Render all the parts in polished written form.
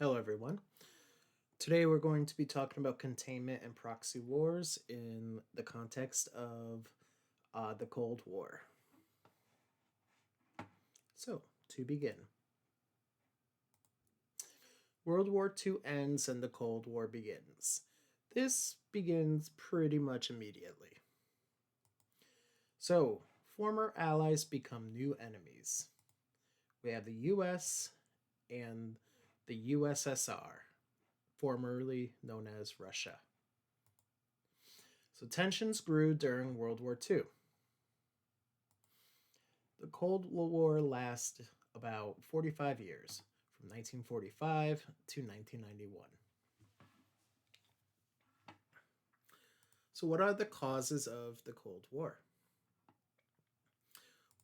Hello, everyone. Today we're going to be talking about containment and proxy wars in the context of the Cold War. So, to begin, World War II ends and the Cold War begins. This begins pretty much immediately. So, former allies become new enemies. We have the US and the USSR, formerly known as Russia. So tensions grew during World War II. The Cold War lasted about 45 years, from 1945 to 1991. So, what are the causes of the Cold War?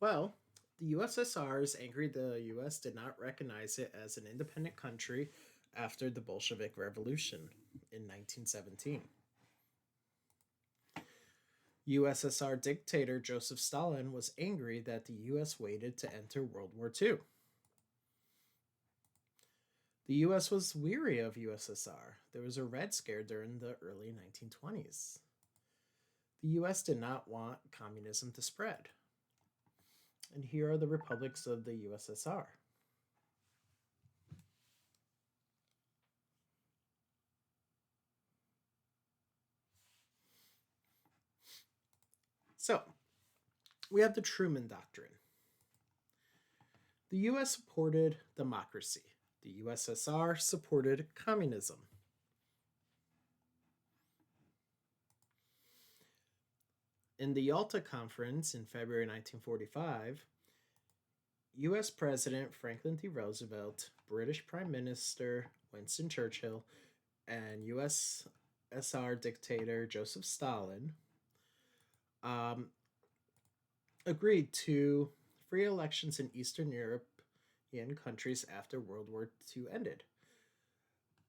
Well, the USSR is angry the US did not recognize it as an independent country after the Bolshevik Revolution in 1917. USSR dictator Joseph Stalin was angry that the US waited to enter World War II. The US was weary of USSR. There was a Red Scare during the early 1920s. The US did not want communism to spread. And here are the republics of the USSR. So, we have the Truman Doctrine. The US supported democracy. The USSR supported communism. In the Yalta Conference in February 1945, US President Franklin D. Roosevelt, British Prime Minister Winston Churchill, and USSR dictator Joseph Stalin um, agreed to free elections in Eastern European countries after World War II ended.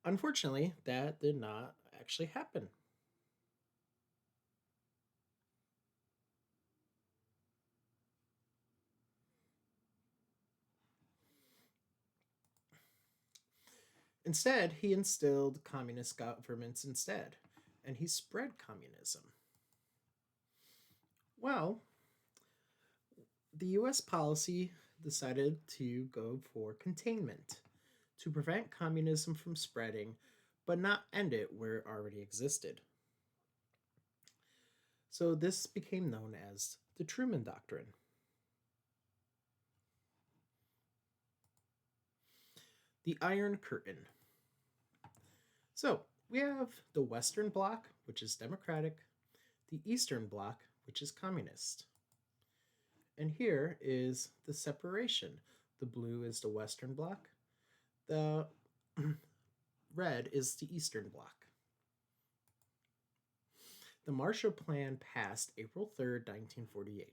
Unfortunately, that did not actually happen. Instead, he instilled communist governments instead, and he spread communism. Well, the US policy decided to go for containment to prevent communism from spreading, but not end it where it already existed. So this became known as the Truman Doctrine. The Iron Curtain. So we have the Western Bloc, which is democratic, the Eastern Bloc, which is communist. And here is the separation. The blue is the Western Bloc, the red is the Eastern Bloc. The Marshall Plan passed April 3rd, 1948.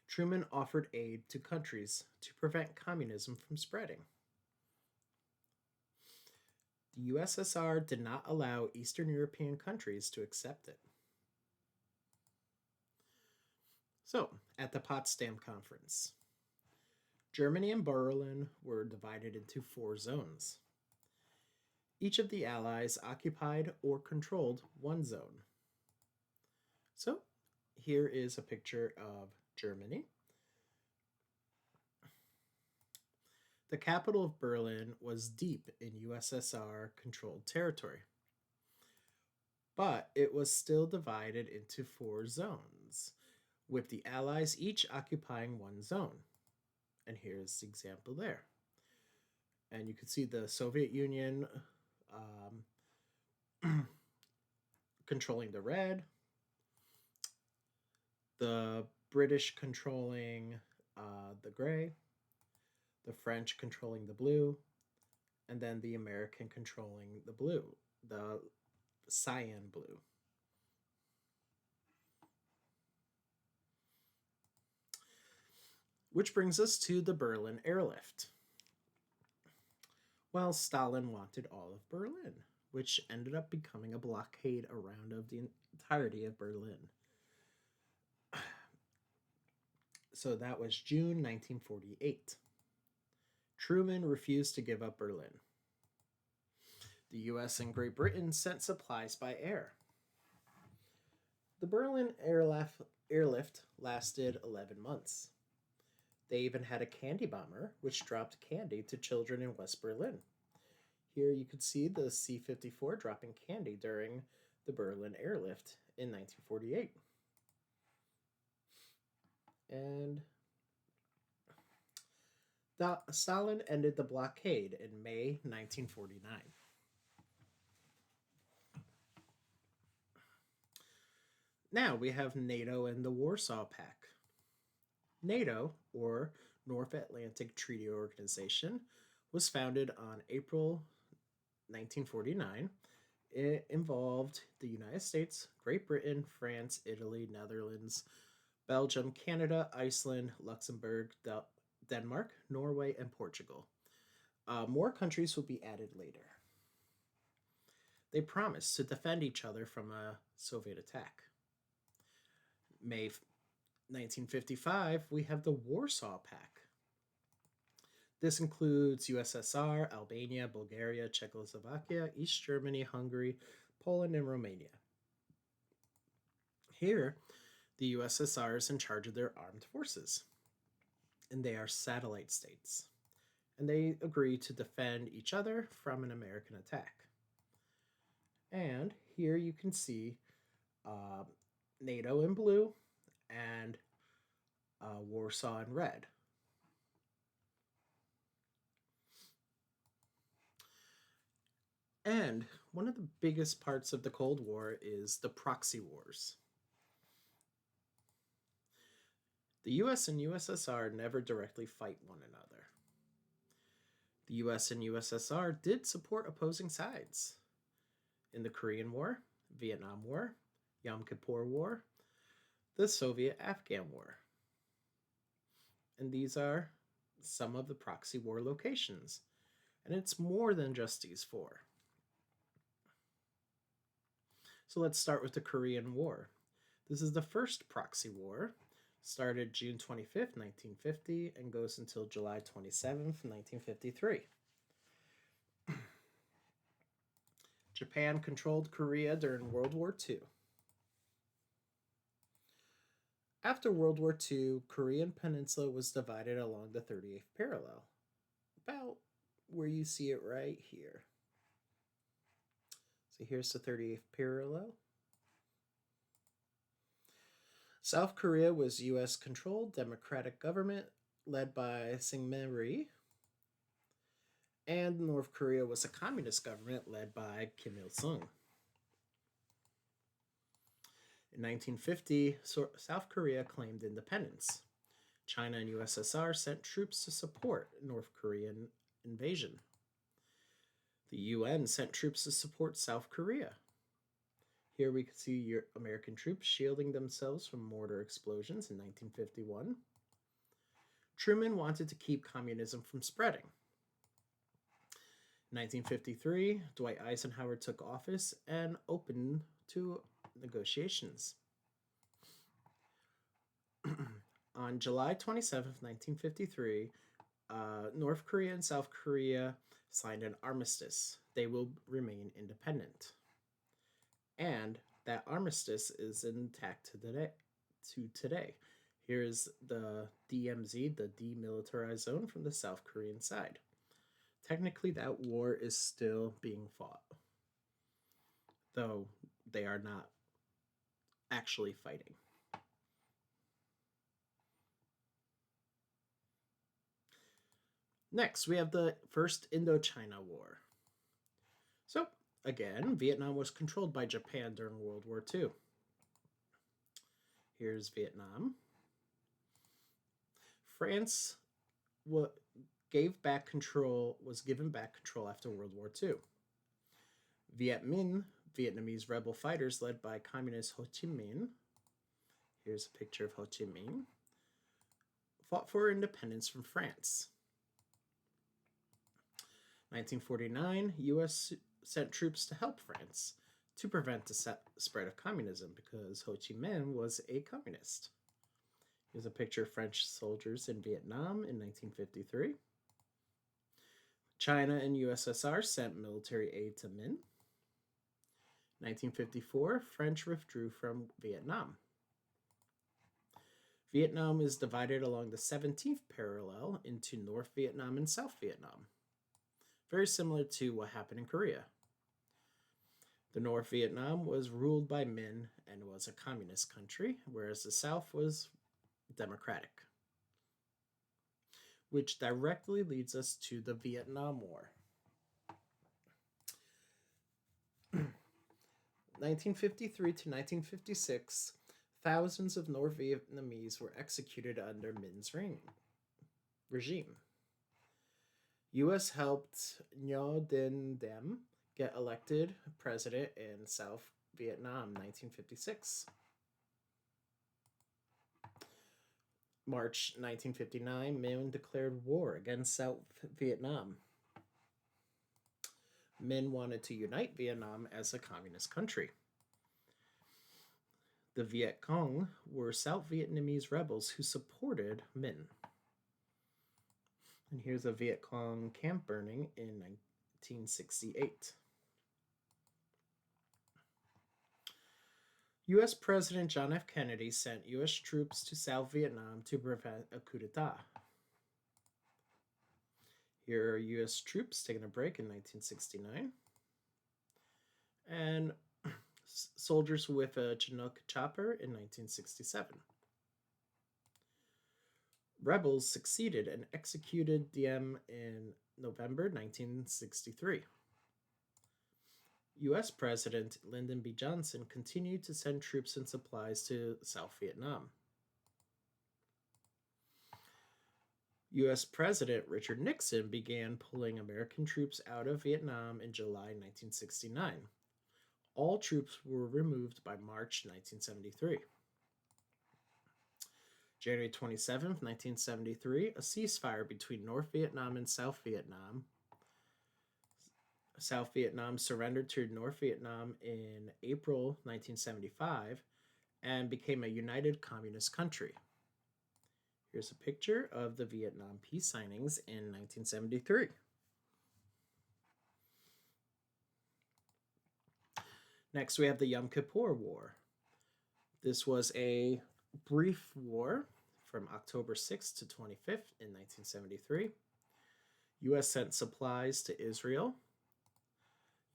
Truman offered aid to countries to prevent communism from spreading. The USSR did not allow Eastern European countries to accept it. So, at the Potsdam Conference, Germany and Berlin were divided into four zones. Each of the Allies occupied or controlled one zone. So, here is a picture of Germany. The capital of Berlin was deep in USSR controlled territory, but it was still divided into four zones, with the Allies each occupying one zone. And here's the example there. And you can see the Soviet Union um, controlling the red, the British controlling the gray, the French controlling the blue, and then the American controlling the blue, the cyan blue. Which brings us to the Berlin airlift. Well, Stalin wanted all of Berlin, which ended up becoming a blockade around of the entirety of Berlin. So that was June 1948. Truman refused to give up Berlin. The US and Great Britain sent supplies by air. The Berlin airlift lasted 11 months. They even had a candy bomber, which dropped candy to children in West Berlin. Here you could see the C 54 dropping candy during the Berlin airlift in 1948. And Stalin ended the blockade in May 1949. Now we have NATO and the Warsaw Pact. NATO, or North Atlantic Treaty Organization, was founded on April 1949. It involved the United States, Great Britain, France, Italy, Netherlands, Belgium, Canada, Iceland, Luxembourg, Denmark, Norway, and Portugal. More countries will be added later. They promised to defend each other from a Soviet attack. May 1955, we have the Warsaw Pact. This includes USSR, Albania, Bulgaria, Czechoslovakia, East Germany, Hungary, Poland, and Romania. Here, the USSR is in charge of their armed forces, and they are satellite states, and they agree to defend each other from an American attack. And here you can see NATO in blue and Warsaw in red. And one of the biggest parts of the Cold War is the proxy wars. The US and USSR never directly fight one another. The US and USSR did support opposing sides in the Korean War, Vietnam War, Yom Kippur War, the Soviet Afghan War. And these are some of the proxy war locations. And it's more than just these four. So let's start with the Korean War. This is the first proxy war, started June 25th, 1950, and goes until July 27th, 1953. Japan controlled Korea during World War II. After World War II, Korean Peninsula was divided along the 38th parallel, about where you see it right here. So here's the 38th parallel. South Korea was US controlled democratic government led by Syngman Rhee. And North Korea was a communist government led by Kim Il sung. In 1950, South Korea claimed independence. China and USSR sent troops to support North Korean invasion. The UN sent troops to support South Korea. Here we can see American troops shielding themselves from mortar explosions in 1951. Truman wanted to keep communism from spreading. In 1953, Dwight Eisenhower took office and opened to negotiations. On July 27, 1953, North Korea and South Korea signed an armistice. They will remain independent. And that armistice is intact to today. Here is the DMZ, the demilitarized zone from the South Korean side. Technically, that war is still being fought, though they are not actually fighting. Next, we have the First Indochina War. So, again, Vietnam was controlled by Japan during World War II. Here's Vietnam. France was given back control after World War II. Viet Minh, Vietnamese rebel fighters led by Communist Ho Chi Minh, here's a picture of Ho Chi Minh, fought for independence from France. 1949, U.S. sent troops to help France to prevent the spread of communism because Ho Chi Minh was a communist. Here's a picture of French soldiers in Vietnam in 1953. China and USSR sent military aid to Minh. 1954, French withdrew from Vietnam. Vietnam is divided along the 17th parallel into North Vietnam and South Vietnam, very similar to what happened in Korea. The North Vietnam was ruled by Minh and was a communist country, whereas the South was democratic, which directly leads us to the Vietnam War. 1953 to 1956, thousands of North Vietnamese were executed under Minh's regime. U.S. helped Ngo Dinh Diem get elected president in South Vietnam 1956. March 1959, Minh declared war against South Vietnam. Minh wanted to unite Vietnam as a communist country. The Viet Cong were South Vietnamese rebels who supported Minh. And here's a Viet Cong camp burning in 1968. U.S. President John F. Kennedy sent U.S. troops to South Vietnam to prevent a coup d'etat. Here are U.S. troops taking a break in 1969. And soldiers with a Chinook chopper in 1967. Rebels succeeded and executed Diem in November 1963. U.S. President Lyndon B. Johnson continued to send troops and supplies to South Vietnam. U.S. President Richard Nixon began pulling American troops out of Vietnam in July 1969. All troops were removed by March 1973. January 27, 1973, a ceasefire between North Vietnam and South Vietnam. South Vietnam surrendered to North Vietnam in April 1975 and became a united communist country. Here's a picture of the Vietnam peace signings in 1973. Next, we have the Yom Kippur War. This was a brief war from October 6th to 25th in 1973. U.S. sent supplies to Israel.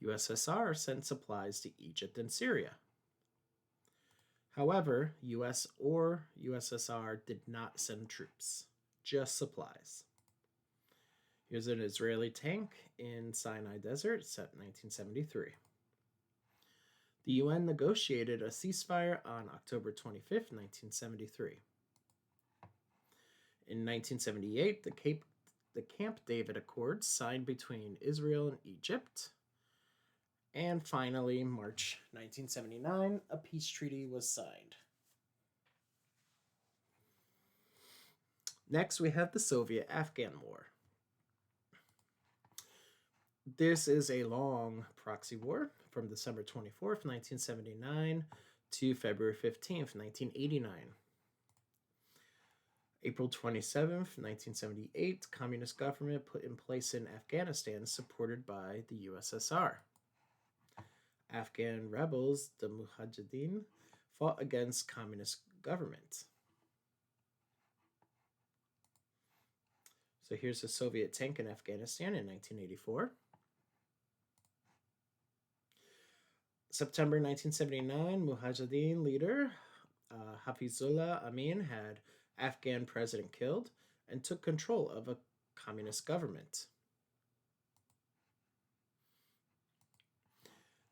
USSR sent supplies to Egypt and Syria. However, US or USSR did not send troops, just supplies. Here's an Israeli tank in Sinai Desert set in 1973. The UN negotiated a ceasefire on October 25th, 1973. In 1978, the Camp David Accords signed between Israel and Egypt. And finally, March 1979, a peace treaty was signed. Next, we have the Soviet-Afghan War. This is a long proxy war from December 24th, 1979 to February 15th, 1989. April 27th, 1978, communist government put in place in Afghanistan supported by the USSR. Afghan rebels, the Mujahideen, fought against communist government. So here's a Soviet tank in Afghanistan in 1984. September 1979, Mujahideen leader Hafizullah Amin had Afghan president killed and took control of a communist government.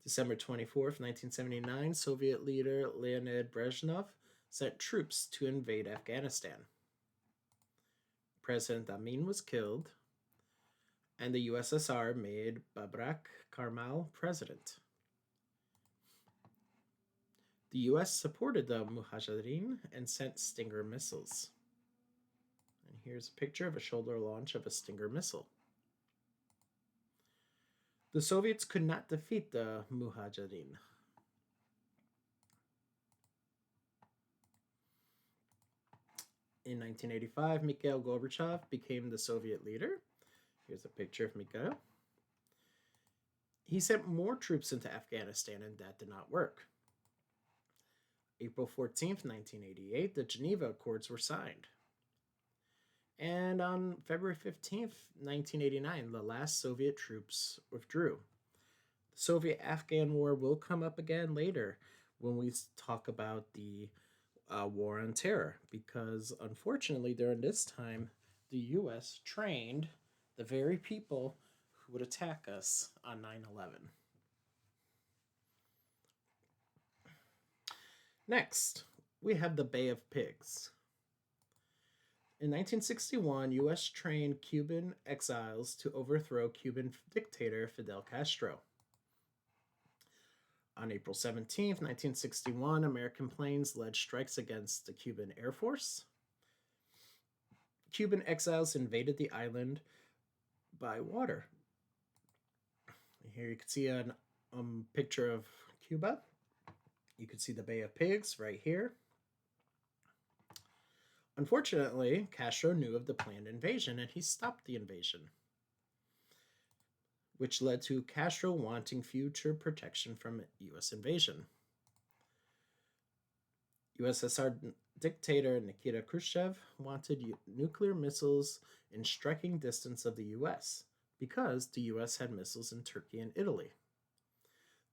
December 24th, 1979, Soviet leader Leonid Brezhnev sent troops to invade Afghanistan. President Amin was killed, and the USSR made Babrak Karmal president. The US supported the Mujahideen and sent Stinger missiles. And here's a picture of a shoulder launch of a Stinger missile. The Soviets could not defeat the Mujahideen. In 1985, Mikhail Gorbachev became the Soviet leader. Here's a picture of Mikhail. He sent more troops into Afghanistan, and that did not work. April 14th, 1988, the Geneva Accords were signed. And on February 15th, 1989, the last Soviet troops withdrew. The Soviet Afghan War will come up again later when we talk about the War on Terror, because unfortunately, during this time, the US trained the very people who would attack us on 9/11. Next, we have the Bay of Pigs. In 1961, US trained Cuban exiles to overthrow Cuban dictator Fidel Castro. On April 17th, 1961, American planes led strikes against the Cuban Air Force. Cuban exiles invaded the island by water. Here you can see a picture of Cuba. You can see the Bay of Pigs right here. Unfortunately, Castro knew of the planned invasion and he stopped the invasion, which led to Castro wanting future protection from US invasion. USSR dictator Nikita Khrushchev wanted nuclear missiles in striking distance of the US because the US had missiles in Turkey and Italy.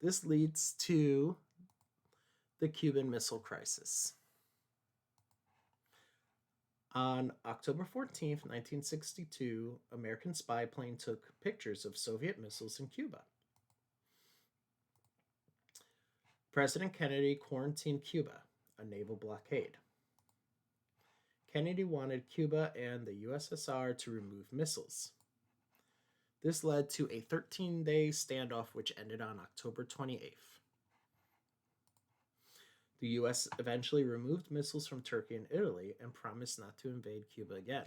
This leads to the Cuban Missile Crisis. On October 14th, 1962, American spy plane took pictures of Soviet missiles in Cuba. President Kennedy quarantined Cuba, a naval blockade. Kennedy wanted Cuba and the USSR to remove missiles. This led to a 13-day standoff which ended on October 28th. The US eventually removed missiles from Turkey and Italy and promised not to invade Cuba again,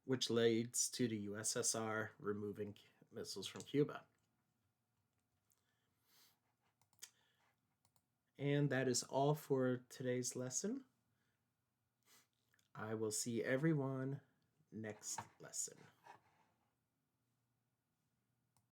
which leads to the USSR removing missiles from Cuba. And that is all for today's lesson. I will see everyone next lesson.